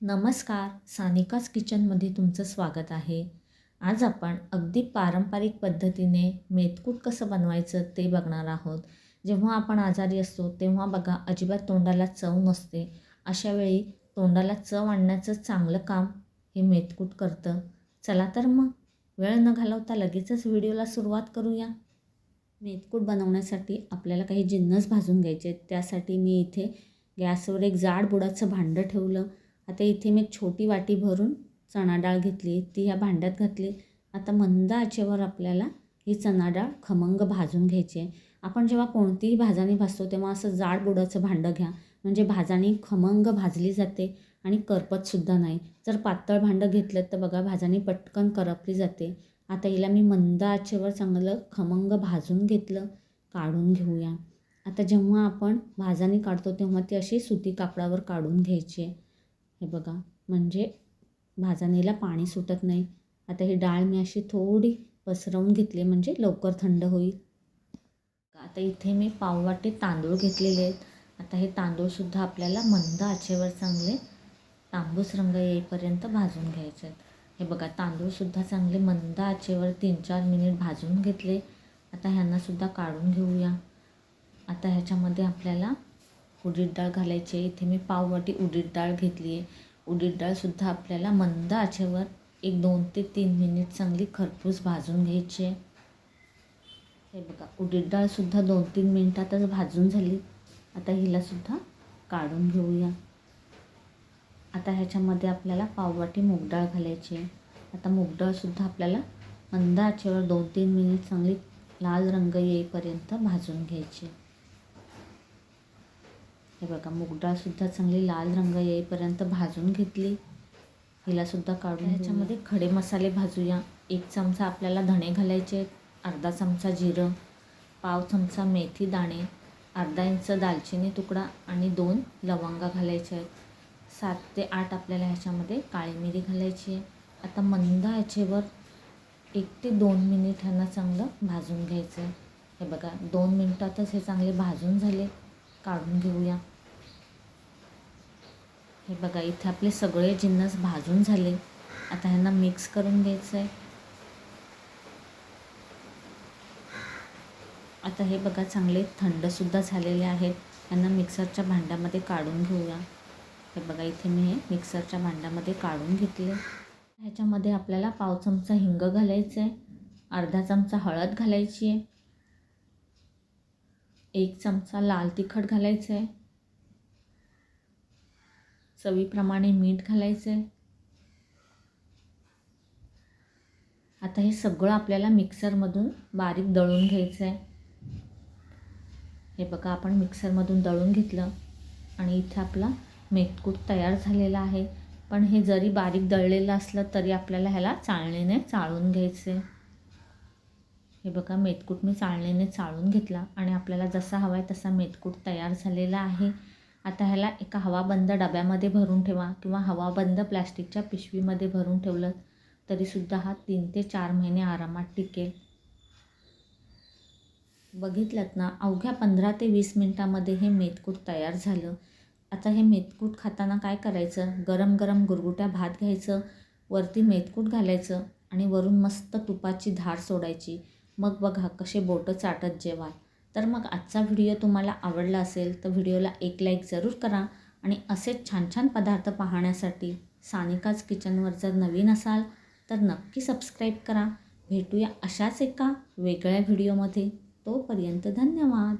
नमस्कार, सानिकाच किचनमध्ये तुमचं स्वागत आहे. आज आपण अगदी पारंपरिक पद्धतीने मेथकूट कसं बनवायचं ते बघणार आहोत. जेव्हा आपण आजारी असतो तेव्हा बघा अजिबात तोंडाला चव नसते. अशा वेळी तोंडाला चव आणण्याचं चांगलं काम हे मेथकूट करतं. चला तर मग वेळ न घालवता लगेचच व्हिडिओला सुरुवात करूया. मेथकूट बनवण्यासाठी आपल्याला काही जिन्नस भाजून घ्यायचे आहेत. त्यासाठी मी इथे गॅसवर एक जाड बुडाचं भांडं ठेवलं. आता इथे मी एक छोटी वाटी भरून चणा डाळ घेतली, ती ह्या भांड्यात घातली. आता मंद आचेवर आपल्याला ही चणा डाळ खमंग भाजून घ्यायची आहे. आपण जेव्हा कोणतीही भाजणी भाजतो तेव्हा असं जाड बुडाचं भांडं घ्या, म्हणजे भाजणी खमंग भाजली जाते आणि करपतसुद्धा नाही. जर पातळ भांडं घेतलं तर बघा भाजणी पटकन करपली जाते. आता हिला मी मंद आचेवर चांगलं खमंग भाजून घेतलं. काढून घेऊया. आता जेव्हा आपण भाजणी काढतो तेव्हा ती अशी सुती कापडावर काढून घ्यायची आहे. हे बघा, म्हणजे भाजणीला पाणी सुटत नाही. आता ही डाळ मी अशी थोडी पसरवून घेतली म्हणजे लवकर थंड होईल. आता इथे मी पाववाटी तांदूळ घेतलेले आहेत. आता हे तांदूळसुद्धा आपल्याला मंद आचेवर चांगले तांबूस रंग येईपर्यंत भाजून घ्यायचे आहेत. हे बघा, तांदूळसुद्धा चांगले मंद आचेवर 3-4 मिनिट भाजून घेतले. आता ह्यांनासुद्धा काढून घेऊया. आता ह्याच्यामध्ये आपल्याला उडीद डाळ घालायची आहे. इथे मी पाववाटी उडीद डाळ घेतली आहे. उडीद डाळसुद्धा आपल्याला मंद आचेवर एक 2 ते 3 मिनिट चांगली खरपूस भाजून घ्यायची आहे. हे बघा, उडीद डाळसुद्धा 2-3 मिनिटातच भाजून झाली. आता हिलासुद्धा काढून घेऊया. आता ह्याच्यामध्ये आपल्याला पाववाटी मूग डाळ घालायची आहे. आता मूग डाळसुद्धा आपल्याला मंद आचेवर 2-3 मिनिट चांगली लाल रंग येईपर्यंत भाजून घ्यायची. हे बघा, मूग डाळसुद्धा चांगली लाल रंग येईपर्यंत भाजून घेतली. हिलासुद्धा काढून ह्याच्यामध्ये खडे मसाले भाजूया. 1 चमचा आपल्याला धणे घालायचे आहेत, अर्धा चमचा जिरं, पाव चमचा मेथी दाणे, अर्धा इंच दालचिनी तुकडा आणि 2 लवंगा घालायच्या आहेत. 7 ते 8 आपल्याला ह्याच्यामध्ये काळी मिरी घालायची आहे. आता मंद आचेवर 1 ते 2 मिनिट ह्यांना चांगलं भाजून घ्यायचं आहे. हे बघा, 2 मिनिटातच हे चांगले भाजून झाले. काढून घेऊया. हे बघा, इथे आपले सगळे जिन्नस भाजून झाले. आता ह्यांना मिक्स करून घ्यायचं आहे. आता हे बघा, चांगले थंडसुद्धा झालेले आहेत. ह्यांना मिक्सरच्या भांड्यामध्ये काढून घेऊया. हे बघा, इथे मी हे मिक्सरच्या भांड्यामध्ये काढून घेतले. ह्याच्यामध्ये आपल्याला पाव चमचा हिंग घालायचं आहे, अर्धा चमचा हळद घालायची आहे, 1 चमचा लाल तिखट घालायचं आहे, चवीप्रमाणे मीठ घालायचं आहे. आता हे सगळं आपल्याला मिक्सरमधून बारीक दळून घ्यायचं आहे. हे बघा, आपण मिक्सरमधून दळून घेतलं आणि इथे आपला मेथकूट तयार झालेला आहे. पण हे जरी बारीक दळलेलं असलं तरी आपल्याला ह्याला चाळणीने चाळून घ्यायचं आहे. हे बघा, मेथकूट मी चाळणीने चाळून घेतला आणि आपल्याला जसा हवा आहे तसा मेथकूट तयार झालेला आहे. आता ह्याला एका हवाबंद डब्यामध्ये भरून ठेवा किंवा हवाबंद प्लॅस्टिकच्या पिशवीमध्ये भरून ठेवलं तरीसुद्धा हा 3 ते 4 महिने आरामात टिकेल. बघितलंत ना, अवघ्या 15 ते 20 मिनटामध्ये हे मेथकूट तयार झालं. आता हे मेथकूट खाताना काय करायचं, गरम गरम गुरगुट्या भात घ्यायचं, वरती मेथकूट घालायचं आणि वरून मस्त तुपाची धार सोडायची. मग बघा कसे बोटं चाटत जेवाल. तर मग आजचा व्हिडिओ तुम्हाला आवडला असेल तर व्हिडिओला एक लाईक जरूर करा आणि असेच छान छान पदार्थ पाहण्यासाठी सानिकाज किचनवर जर नवीन असाल तर नक्की सबस्क्राईब करा. भेटूया अशाच एका वेगळ्या व्हिडिओमध्ये. तोपर्यंत धन्यवाद.